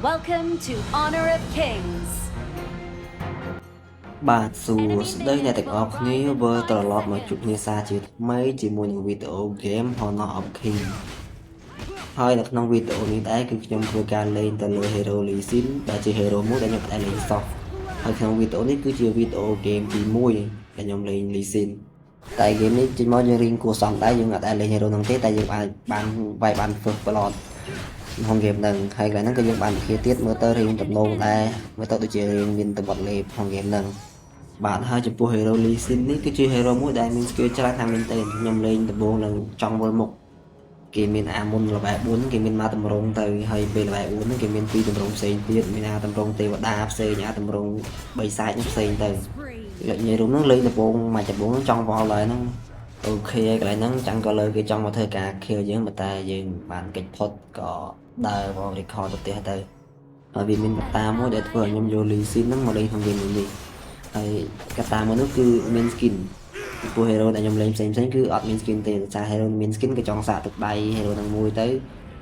Welcome to Honor of Kings. បាទសួស្តីអ្នកទាំងអស់គ្នាវិលត្រឡប់មកជួបគ្នាសាជាថ្មីជាមួយនឹងវីដេអូ Game Honor of King ហើយនៅក្នុងវីដេអូនេះដែរគឺខ្ញុំធ្វើការលេងទៅលើ Hero Lee Sin ដែលជា Hero មួយដែលខ្ញុំអាចលេងសោះហើយក្នុងវីដេអូនេះគឺជាវីដេអូ Game ទី1ដែលខ្ញុំលេង Lee Sin តែ game នេះចេញមកយើងរៀងគួរសមដែរយើងអាចលេង Hero ហ្នឹងទេតែយើងអាចវាយបាន First Blood ក្នុង game ហ្នឹងហើយកន្លែងហ្នឹងក៏យើងបានវិភាគទៀតមើលទៅរៀងដំណងដែរមើលទៅដូចជារៀងមានតំបន់លេបក្នុង game ហ្នឹងបាទហើយចំពោះ Hero Lee Sin នេះគឺជា Hero មួយដែលមាន skill ច្រើនណាស់មែនទែនខ្ញុំលេងដំបូងនឹងចង់វិលមុខគេមានអាមុនល្បែ4គេមានមកតម្រងទៅហើយពេលល្បែ4ហ្នឹងគេមានពីរតម្រងផ្សេងទៀតមានអាតម្រងទេវតាផ្សេងអាតម្រងបិសាចផ្សេងទៅនិយាយរួមហ្នឹងលេងដំបូងមកដំបូងហ្នឹងចង់វល់ហើយហ្នឹងអូខេកន្លែងហ្នឹងចាំងក៏លើគេចង់មកធ្វើការ kill យើងតែយើងបានកិច្ចផុតក៏ដើរមក record ទៅផ្ទះទៅហើយវាមានកត្តាមួយដែលធ្វើឲ្យខ្ញុំយក Lee Sin ហ្នឹងមកលេងក្នុង game នេះហើយកត្តាមួយនោះគឺមាន skin ពួក hero ដែលខ្ញុំលេងផ្សេងគឺអត់មាន skin ទេតែ hero មាន skin ក៏ចង់សាកទឹកដៃ hero ហ្នឹងមួយទៅ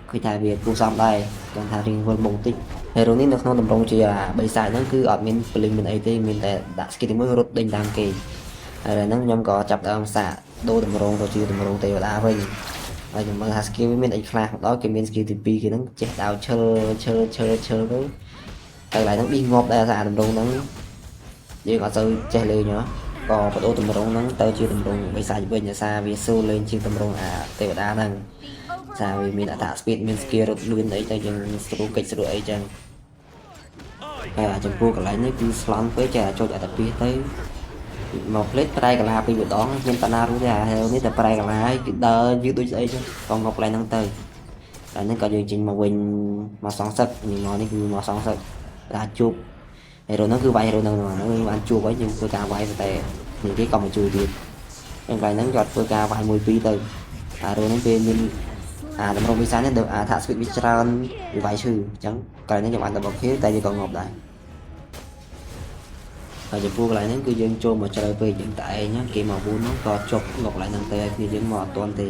ឃើញថាវាគួរសមដែរគាត់ថារៀងវល់បងតិច hero នេះនៅក្នុងតម្រងជាបិសាចហ្នឹងគឺអត់មាន blink មានអីទេមានតែដាក់ skin មួយរត់ដេញតាមគេហើយហ្នឹងខ្ញុំក៏ចាប់ដើមសាកដូរតម្រងទៅជាតម្រងទេវតាវិញហើយខ្ញុំមើលថា skill វាមានអីខ្លះមកដល់គេមាន skill ទី2គេហ្នឹងចេះដោឈើទៅតែឡើយហ្នឹងប៊ីងាប់ដែរថាតម្រងហ្នឹងយើងអត់ទៅចេះលេងហ៎ក៏បដូរតម្រងហ្នឹងទៅជាតម្រងបិសាចវិញដោយសារវាស៊ូលេងជាងតម្រងអាទេវតាហ្នឹងសារវាមានអត្ត speed មាន skill រត់លឿនអីទៅយើងស្រួលកិច្ចស្រួលអីចឹងហើយចំពោះកន្លែងនេះគឺស្លន់ពេកចេះចុចអត្តពីទៅមកផ្លេចប្រែកាឡាពីរដងមានតាណារូទេអានេះតែប្រែកាឡាហើយគឺដើរយឺតដូចស្អីចឹងក៏មកកន្លែងហ្នឹងទៅតែហ្នឹងក៏យើងចេញមកវិញមកសងសឹកនេះគឺមកសងសឹកថាជួបhero ហ្នឹងគឺវាយ hero ហ្នឹងបានជួបហើយយើងធ្វើការវាយតែនេះគេក៏មកជួយទៀតយ៉ាងកន្លែងហ្នឹងគាត់ធ្វើការវាយ1 2ទៅអា hero ហ្នឹងពេលមានអាតម្រងវិសានេះដល់អាថា speed វាច្រើនវាវាយឈឺអញ្ចឹងកន្លែងហ្នឹងខ្ញុំបាន double kill តែយើងក៏ងាប់ដែរហើយចំពោះកន្លែងហ្នឹងគឺយើងចូលមកជ្រៅពេកយើងតែឯងគេមក4ហ្នឹងក៏ជប់មកកន្លែងហ្នឹងទៅហើយគ្នាយើងមកអត់ទាន់ទេ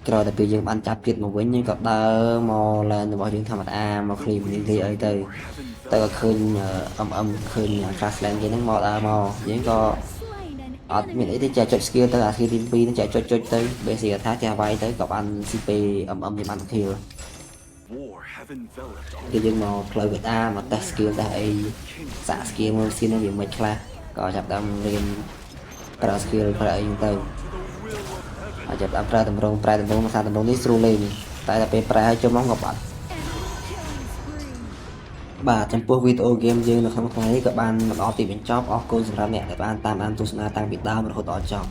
ក្រោយតែពេលយើងបានចាប់ទៀតមកវិញយើងក៏ដើរមកឡានរបស់យើងធម្មតាមកឃ្លីមនេះអីទៅក៏ឃើញឃើញ class land គេហ្នឹងមកដើរមកយើងក៏អត់មានអីទេចេះចុច skill ទៅអា skill ទី2ហ្នឹងចេះចុចទៅ basic ថាចេះវាយទៅក៏បាន CP យើងបាន kill គេយើងមកផ្លូវកដាមកតេស្ត skill តេស្តអីសាក skill មើល skill ហ្នឹងវាមិនខ្លះក៏ចាប់ដើមរៀនប្រើ skill ប្រើអីទៅហើយចាប់ដើមប្រើតម្រងថាតម្រងនេះស្រួលលេងតែពេលប្រើឲ្យចូលមកងាប់អត់បាទចំពោះវីដេអូ game យើងនៅក្នុងថ្ងៃនេះក៏បានមកដល់ទីបញ្ចប់អរគុណសម្រាប់អ្នកដែលបានតាមដានទស្សនាតាំងពីដើមរហូតដល់ចប់